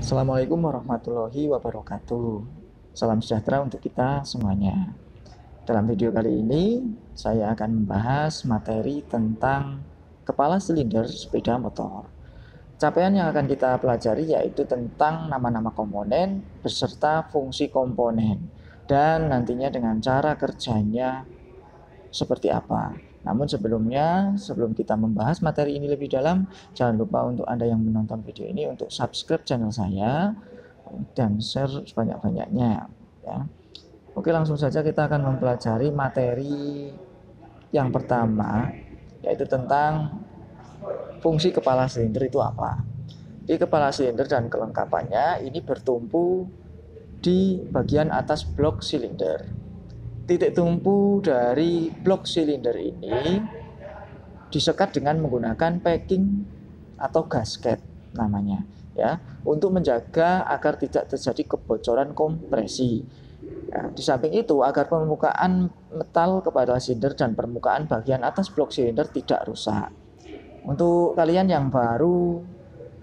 Assalamualaikum warahmatullahi wabarakatuh. Salam sejahtera untuk kita semuanya. Dalam video kali ini, saya akan membahas materi tentang kepala silinder sepeda motor. Capaian yang akan kita pelajari yaitu tentang nama-nama komponen beserta fungsi komponen dan nantinya dengan cara kerjanya seperti apa. Namun sebelum kita membahas materi ini lebih dalam, jangan lupa untuk Anda yang menonton video ini untuk subscribe channel saya dan share sebanyak-banyaknya ya. Oke, langsung saja kita akan mempelajari materi yang pertama, yaitu tentang fungsi kepala silinder itu apa. Di kepala silinder dan kelengkapannya ini bertumpu di bagian atas blok silinder. Titik tumpu dari blok silinder ini disekat dengan menggunakan packing atau gasket namanya ya, untuk menjaga agar tidak terjadi kebocoran kompresi. Ya, di samping itu agar permukaan metal kepada silinder dan permukaan bagian atas blok silinder tidak rusak. Untuk kalian yang baru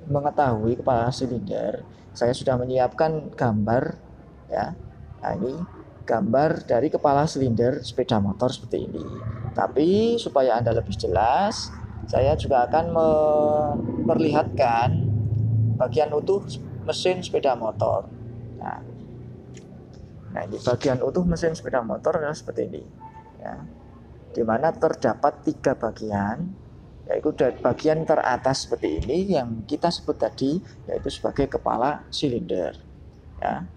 mengetahui kepala silinder, saya sudah menyiapkan gambar ya. Nah, ini gambar dari kepala silinder sepeda motor seperti ini. Tapi supaya Anda lebih jelas, saya juga akan memperlihatkan bagian utuh mesin sepeda motor. Nah, ini bagian utuh mesin sepeda motor adalah seperti ini ya, di mana terdapat 3 bagian, yaitu bagian teratas seperti ini yang kita sebut tadi yaitu sebagai kepala silinder ya.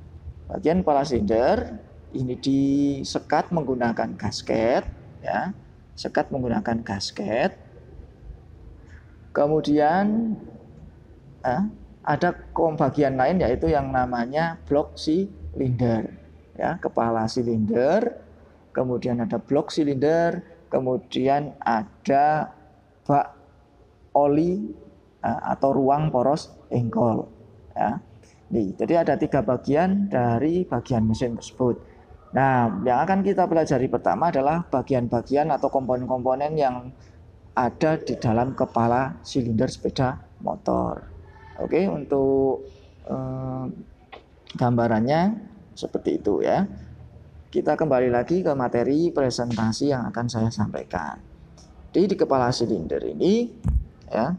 Bagian kepala silinder ini disekat menggunakan gasket ya, sekat menggunakan gasket. Kemudian ada bagian lain yaitu yang namanya blok silinder ya, kepala silinder, kemudian ada blok silinder, kemudian ada bak oli atau ruang poros engkol ya. Nih, jadi ada 3 bagian dari bagian mesin tersebut. Nah, yang akan kita pelajari pertama adalah bagian-bagian atau komponen-komponen yang ada di dalam kepala silinder sepeda motor. Oke, untuk gambarannya seperti itu ya. Kita kembali lagi ke materi presentasi yang akan saya sampaikan. Di kepala silinder ini ya,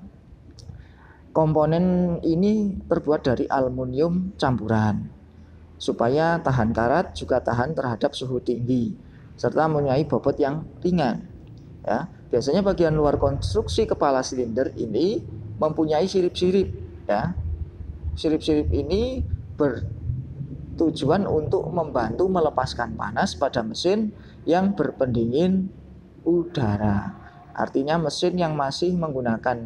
komponen ini terbuat dari aluminium campuran supaya tahan karat juga tahan terhadap suhu tinggi serta mempunyai bobot yang ringan ya. Biasanya bagian luar konstruksi kepala silinder ini mempunyai sirip-sirip ya. Sirip-sirip ini bertujuan untuk membantu melepaskan panas pada mesin yang berpendingin udara. Artinya mesin yang masih menggunakan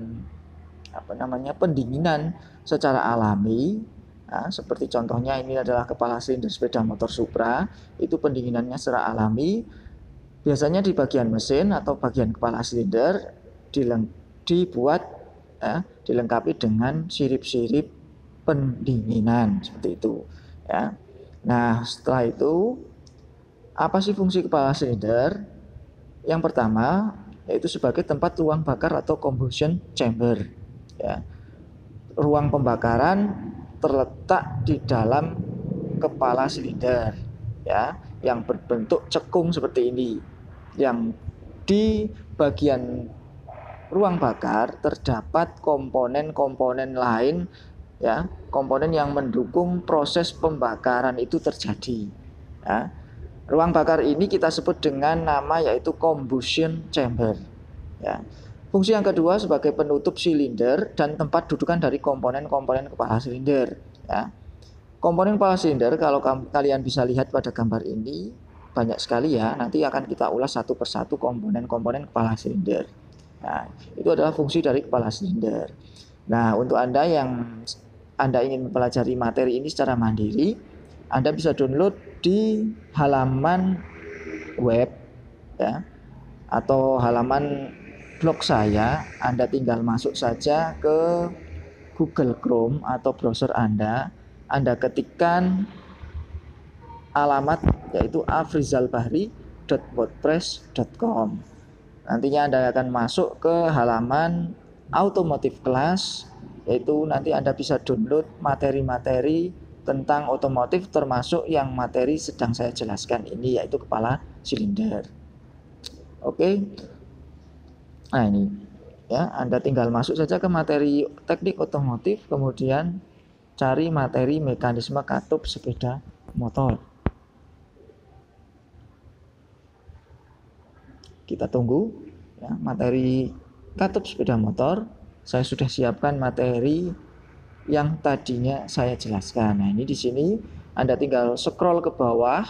pendinginan secara alami. Nah, seperti contohnya ini adalah kepala silinder sepeda motor Supra, itu pendinginannya secara alami. Biasanya di bagian mesin atau bagian kepala silinder dilengkapi dengan sirip-sirip pendinginan seperti itu ya. Nah, setelah itu apa sih fungsi kepala silinder? Yang pertama yaitu sebagai tempat ruang bakar atau combustion chamber ya. Ruang pembakaran terletak di dalam kepala silinder ya, yang berbentuk cekung seperti ini. Yang di bagian ruang bakar terdapat komponen-komponen lain ya, komponen yang mendukung proses pembakaran itu terjadi ya. Ruang bakar ini kita sebut dengan nama yaitu combustion chamber ya. Fungsi yang kedua sebagai penutup silinder dan tempat dudukan dari komponen-komponen kepala silinder ya. Komponen kepala silinder kalau kalian bisa lihat pada gambar ini banyak sekali ya. Nanti akan kita ulas satu persatu komponen-komponen kepala silinder. Nah, itu adalah fungsi dari kepala silinder. Nah, untuk Anda yang ingin mempelajari materi ini secara mandiri, Anda bisa download di halaman web ya, atau halaman blog saya. Anda tinggal masuk saja ke Google Chrome atau browser Anda ketikkan alamat yaitu afrizalbahri.wordpress.com. Nantinya Anda akan masuk ke halaman automotive class yaitu nanti Anda bisa download materi-materi tentang otomotif, termasuk yang materi sedang saya jelaskan ini, yaitu kepala silinder. Oke. Nah ini ya, Anda tinggal masuk saja ke materi teknik otomotif, kemudian cari materi mekanisme katup sepeda motor. Kita tunggu ya, materi katup sepeda motor. Saya sudah siapkan materi yang tadinya saya jelaskan. Nah, ini di sini Anda tinggal scroll ke bawah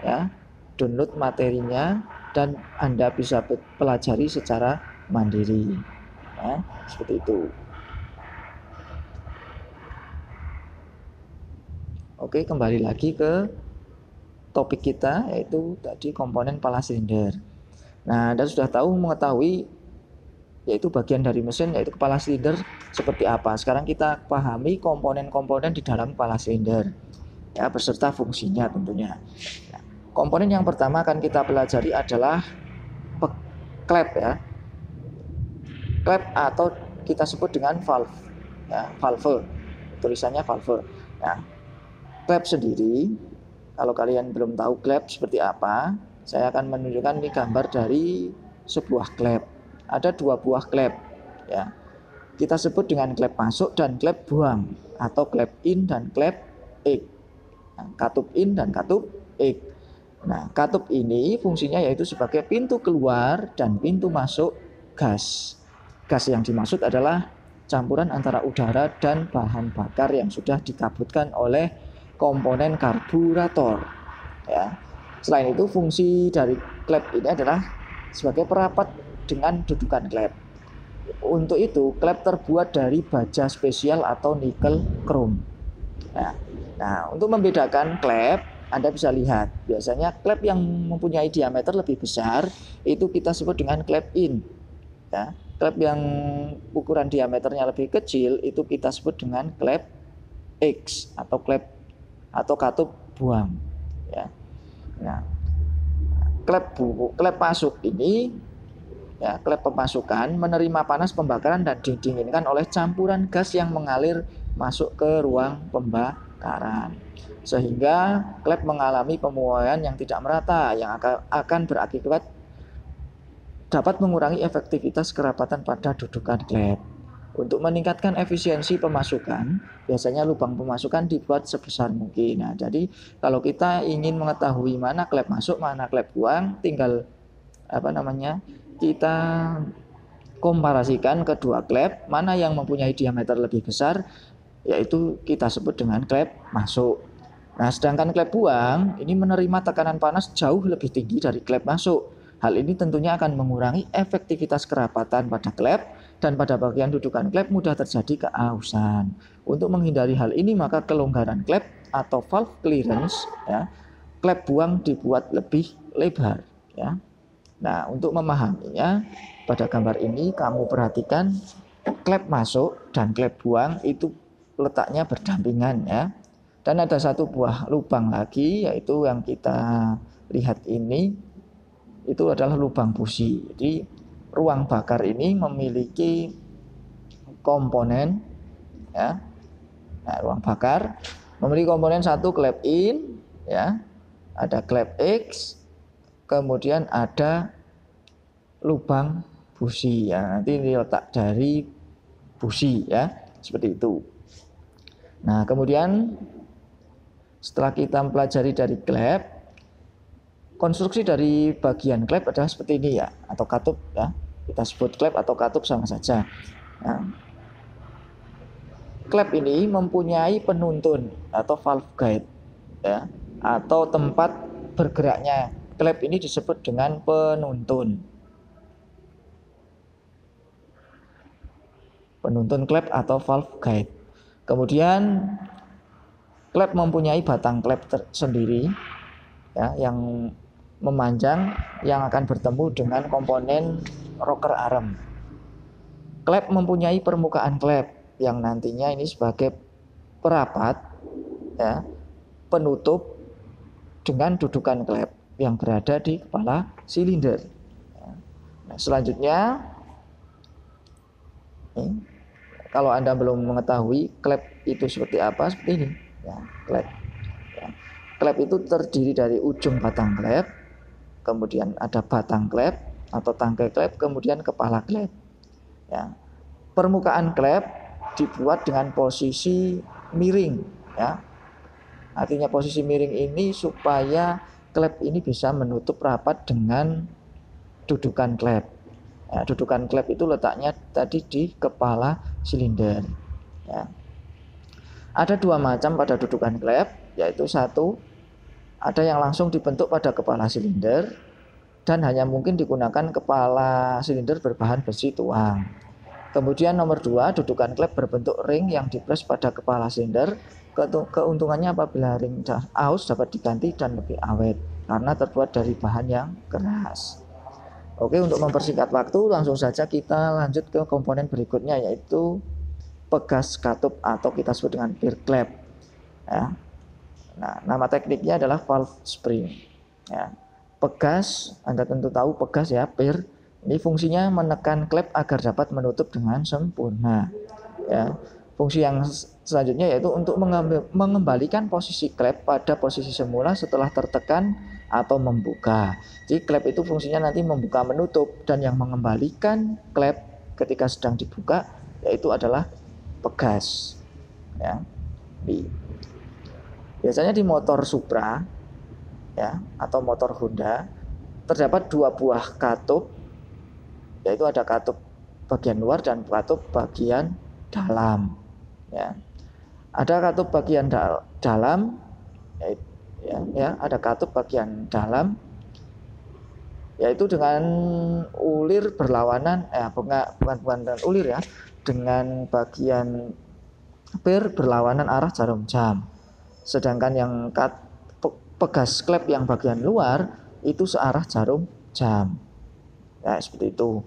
ya, download materinya, dan Anda bisa pelajari secara mandiri. Ya, seperti itu. Oke, kembali lagi ke topik kita, yaitu tadi komponen kepala silinder. Nah, Anda sudah mengetahui yaitu bagian dari mesin, yaitu kepala silinder seperti apa. Sekarang kita pahami komponen-komponen di dalam kepala silinder ya, beserta fungsinya tentunya. Nah, komponen yang pertama akan kita pelajari adalah klep ya. Klep atau kita sebut dengan valve ya, valve. Tulisannya valve. Nah, klep sendiri, kalau kalian belum tahu klep seperti apa, saya akan menunjukkan ini gambar dari sebuah klep. Ada dua buah klep ya. Kita sebut dengan klep masuk dan klep buang, atau klep in dan klep exit. Nah, katup in dan katup exit. Nah, katup ini fungsinya yaitu sebagai pintu keluar dan pintu masuk gas. Gas yang dimaksud adalah campuran antara udara dan bahan bakar yang sudah dikabutkan oleh komponen karburator ya. Selain itu, fungsi dari klep ini adalah sebagai perapat dengan dudukan klep. Untuk itu, klep terbuat dari baja spesial atau nikel krom. Nah, untuk membedakan klep, Anda bisa lihat, biasanya klep yang mempunyai diameter lebih besar itu kita sebut dengan klep in. Ya, klep yang ukuran diameternya lebih kecil itu kita sebut dengan klep X atau klep atau katup buang. Ya. Nah, klep masuk ini ya, klep pemasukan menerima panas pembakaran dan didinginkan oleh campuran gas yang mengalir masuk ke ruang pembakaran, sehingga klep mengalami pemuaian yang tidak merata yang akan berakibat dapat mengurangi efektivitas kerapatan pada dudukan klep. Untuk meningkatkan efisiensi pemasukan, biasanya lubang pemasukan dibuat sebesar mungkin. Nah, jadi kalau kita ingin mengetahui mana klep masuk, mana klep buang, tinggal kita komparasikan kedua klep, mana yang mempunyai diameter lebih besar, yaitu kita sebut dengan klep masuk. Nah, sedangkan klep buang ini menerima tekanan panas jauh lebih tinggi dari klep masuk. Hal ini tentunya akan mengurangi efektivitas kerapatan pada klep, dan pada bagian dudukan klep mudah terjadi keausan. Untuk menghindari hal ini, maka kelonggaran klep atau valve clearance ya, klep buang dibuat lebih lebar ya. Nah, untuk memahaminya, pada gambar ini kamu perhatikan klep masuk dan klep buang itu letaknya berdampingan ya. Dan ada satu buah lubang lagi, yaitu yang kita lihat ini, itu adalah lubang busi. Jadi ruang bakar ini memiliki komponen ya. Nah, ruang bakar memiliki komponen satu klep in ya, ada klep X, kemudian ada lubang busi ya. Nanti ini letak dari busi ya, seperti itu. Nah, kemudian setelah kita mempelajari dari klep, konstruksi dari bagian klep adalah seperti ini ya, atau katup ya. Kita sebut klep atau katup sama saja. Nah, klep ini mempunyai penuntun atau valve guide ya, atau tempat bergeraknya. Klep ini disebut dengan penuntun. Penuntun klep atau valve guide. Kemudian klep mempunyai batang klep tersendiri ya, yang memanjang yang akan bertemu dengan komponen rocker arm. Klep mempunyai permukaan klep yang nantinya ini sebagai perapat ya, penutup dengan dudukan klep yang berada di kepala silinder. Nah, selanjutnya kalau Anda belum mengetahui klep itu seperti apa, seperti ini ya, klep. Ya. Klep itu terdiri dari ujung batang klep, kemudian ada batang klep atau tangkai klep, kemudian kepala klep. Ya. Permukaan klep dibuat dengan posisi miring ya. Artinya posisi miring ini supaya klep ini bisa menutup rapat dengan dudukan klep. Ya, dudukan klep itu letaknya tadi di kepala silinder. Ya. Ada dua macam pada dudukan klep, yaitu satu, ada yang langsung dibentuk pada kepala silinder dan hanya mungkin digunakan kepala silinder berbahan besi tuang. Kemudian nomor dua, dudukan klep berbentuk ring yang dipres pada kepala silinder. Keuntungannya apabila ring aus dapat diganti dan lebih awet karena terbuat dari bahan yang keras. Oke, untuk mempersingkat waktu, langsung saja kita lanjut ke komponen berikutnya, yaitu pegas katup atau kita sebut dengan beer klep. Ya. Nah, nama tekniknya adalah valve spring. Ya. Pegas, Anda tentu tahu pegas ya, beer. Ini fungsinya menekan klep agar dapat menutup dengan sempurna. Ya. Fungsi yang selanjutnya yaitu untuk mengembalikan posisi klep pada posisi semula setelah tertekan atau membuka. Jadi klep itu fungsinya nanti membuka menutup, dan yang mengembalikan klep ketika sedang dibuka yaitu adalah pegas. Ya. Biasanya di motor Supra ya atau motor Honda terdapat dua buah katup, yaitu ada katup bagian luar dan katup bagian dalam. Ya. Ada katup bagian dalam, ada katup bagian dalam, yaitu dengan ulir berlawanan, bukan dengan ulir ya, dengan bagian bir berlawanan arah jarum jam. Sedangkan yang pegas klep yang bagian luar itu searah jarum jam. Ya, seperti itu.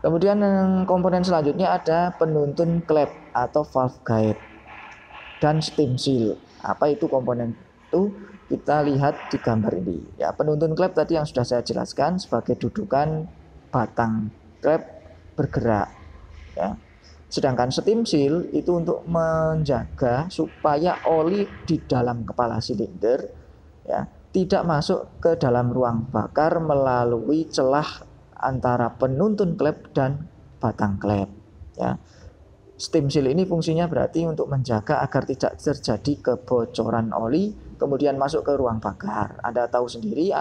Kemudian komponen selanjutnya ada penuntun klep atau valve guide dan steam seal. Apa itu komponen itu? Kita lihat di gambar ini. Ya, penuntun klep tadi yang sudah saya jelaskan sebagai dudukan batang klep bergerak. Ya. Sedangkan steam seal itu untuk menjaga supaya oli di dalam kepala silinder ya tidak masuk ke dalam ruang bakar melalui celah antara penuntun klep dan batang klep ya. Steam seal ini fungsinya berarti untuk menjaga agar tidak terjadi kebocoran oli kemudian masuk ke ruang bakar. Anda tahu sendiri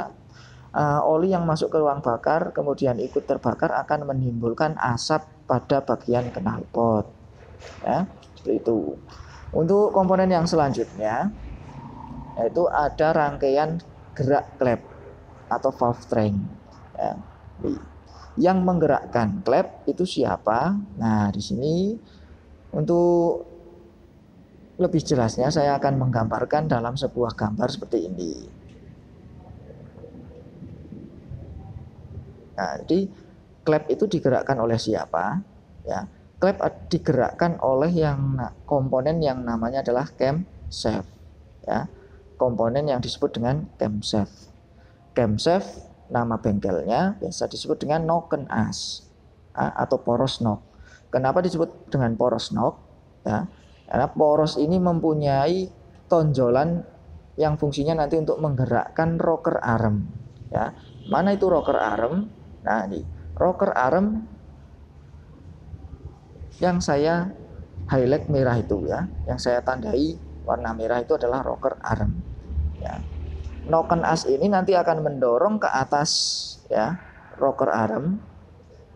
oli yang masuk ke ruang bakar kemudian ikut terbakar akan menimbulkan asap pada bagian knalpot ya, seperti itu. Untuk komponen yang selanjutnya yaitu ada rangkaian gerak klep atau valve train ya. Yang menggerakkan klep itu siapa? Nah, di sini untuk lebih jelasnya saya akan menggambarkan dalam sebuah gambar seperti ini. Nah, jadi klep itu digerakkan oleh siapa? Ya, klep digerakkan oleh komponen yang namanya adalah camshaft. Ya, komponen yang disebut dengan camshaft. Camshaft nama bengkelnya biasa disebut dengan noken as atau poros nok. Kenapa disebut dengan poros nok? Ya, karena poros ini mempunyai tonjolan yang fungsinya nanti untuk menggerakkan rocker arm. Ya, mana itu rocker arm? Nah, ini rocker arm yang saya highlight merah itu ya, yang saya tandai warna merah itu adalah rocker arm. Ya. Noken as ini nanti akan mendorong ke atas ya rocker arm.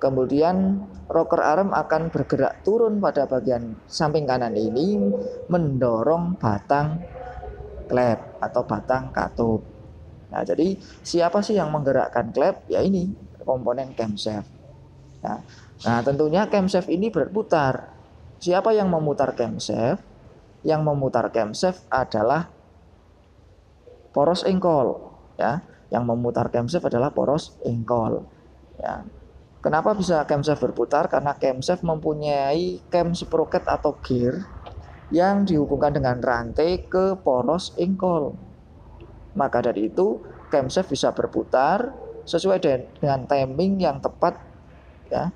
Kemudian rocker arm akan bergerak turun pada bagian samping kanan ini mendorong batang klep atau batang katup. Nah, jadi siapa sih yang menggerakkan klep? Ya ini komponen camshaft. Ya. Nah, tentunya camshaft ini berputar. Siapa yang memutar camshaft? Yang memutar camshaft adalah poros engkol ya. Yang memutar camshaft adalah poros engkol ya. Kenapa bisa camshaft berputar? Karena camshaft mempunyai cam sprocket atau gear yang dihubungkan dengan rantai ke poros engkol. Maka dari itu camshaft bisa berputar sesuai dengan timing yang tepat ya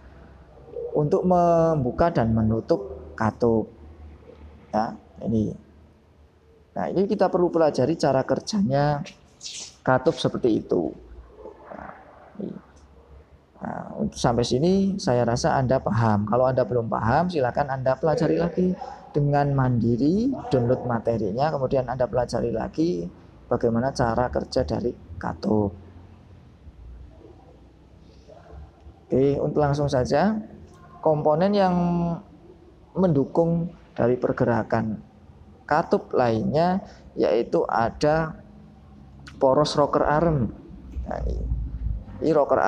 untuk membuka dan menutup katup. Ya, ini. Nah, ini kita perlu pelajari cara kerjanya katup seperti itu. Nah, sampai sini saya rasa Anda paham. Kalau Anda belum paham, silakan Anda pelajari lagi dengan mandiri, download materinya, kemudian Anda pelajari lagi bagaimana cara kerja dari katup. Oke, untuk langsung saja, komponen yang mendukung dari pergerakan katup lainnya yaitu ada poros rocker arm. Nah, ini rocker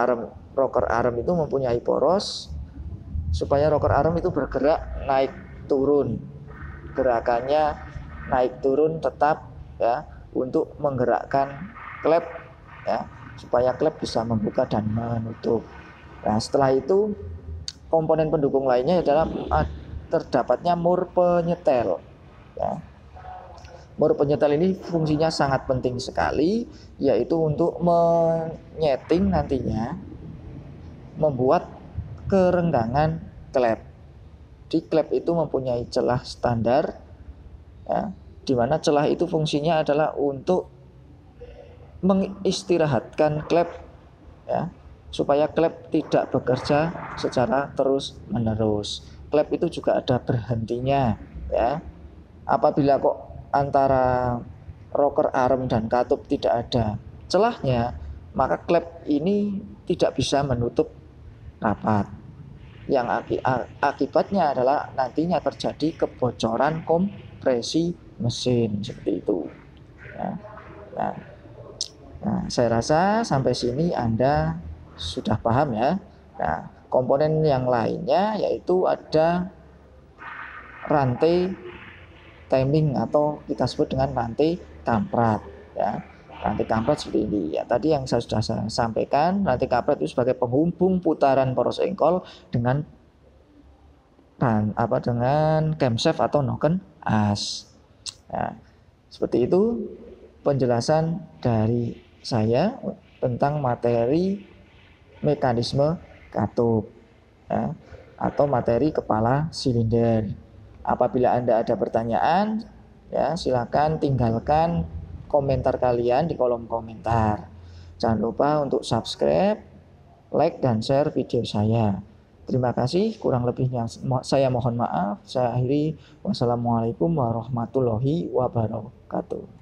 arm itu mempunyai poros supaya rocker arm itu bergerak naik turun. Gerakannya naik turun tetap ya untuk menggerakkan klep ya supaya klep bisa membuka dan menutup. Nah, setelah itu komponen pendukung lainnya adalah terdapatnya mur penyetel ya. Mur penyetel ini fungsinya sangat penting sekali, yaitu untuk menyeting nantinya membuat kerenggangan klep. Di klep itu mempunyai celah standar ya, di mana celah itu fungsinya adalah untuk mengistirahatkan klep ya, supaya klep tidak bekerja secara terus-menerus. Klep itu juga ada berhentinya ya. Apabila kok antara rocker arm dan katup tidak ada celahnya, maka klep ini tidak bisa menutup rapat. Yang akibatnya adalah nantinya terjadi kebocoran kompresi mesin seperti itu. Nah, saya rasa sampai sini Anda sudah paham ya. Nah, komponen yang lainnya yaitu ada rantai timing atau kita sebut dengan rantai kamprat ya. Rantai kamprat seperti ini ya. Tadi yang saya sudah sampaikan, rantai kamprat itu sebagai penghubung putaran poros engkol dengan dengan camshaft atau noken as. Nah, seperti itu penjelasan dari saya tentang materi mekanisme katup ya, atau materi kepala silinder. Apabila Anda ada pertanyaan, ya silakan tinggalkan komentar kalian di kolom komentar. Jangan lupa untuk subscribe, like, dan share video saya. Terima kasih, kurang lebihnya saya mohon maaf. Saya akhiri, wassalamualaikum warahmatullahi wabarakatuh.